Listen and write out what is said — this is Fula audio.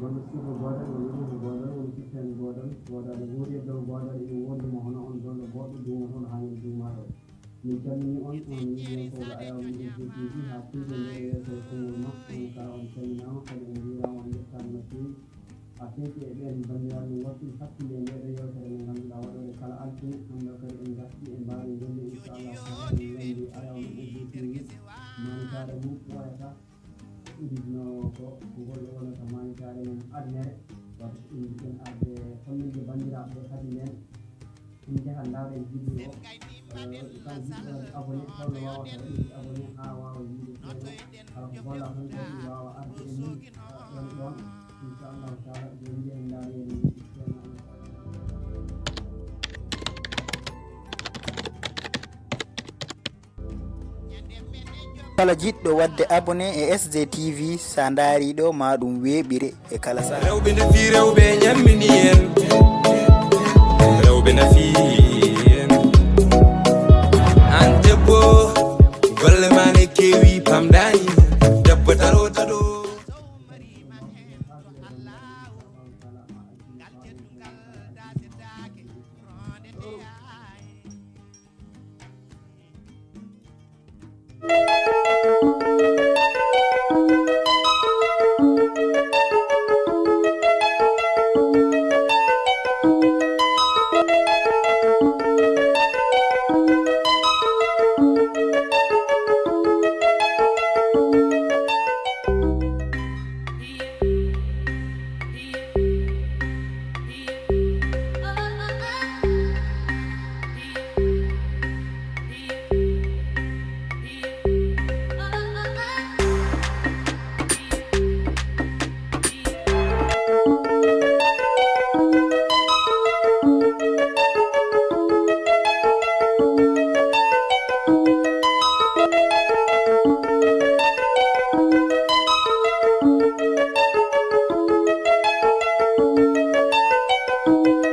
wonno suudu goodal woni ɗum goodal woni sistéme goodal goodal wuuri e dow goodal ene wonduma hono on gonɗo goɗɗo duuma toon ha min duumaɗo min calmini on wiiyen ko ga ayaw min Sgtv ha tiiɗe nde yeeso Koŋngolmah on kala on calminama kadi on jirama on yettama no fewi ha fewti e ɓen bandiraɓe min gotti hakkille ndeɗo yewtere nde ganduɗa waɗode kala altine hande kadi en garti e mbawi jonde inchallahu taala en lendi ayaw min Sgtv mannditaare mum ɓooyata ɗiɗino ko ngol wonata mannditaare men nere wato ɗen arde hollinde bandiraɓe kadi nden en jaha dawɗen vidéo kala jiɗɗo wadde abonné holno wawata waɗirde abonné ha wawa yiide seeɗa kala ko golla tan kadi wawa arde e min ɗon ɗon inchallahu taala joni nde en daari en kala jiɗɗo wadde abonné e Sgtv sa daariɗo ma ɗum weeɓire e kala sa rewɓe nafi rewɓe ñammini en rewɓe nafi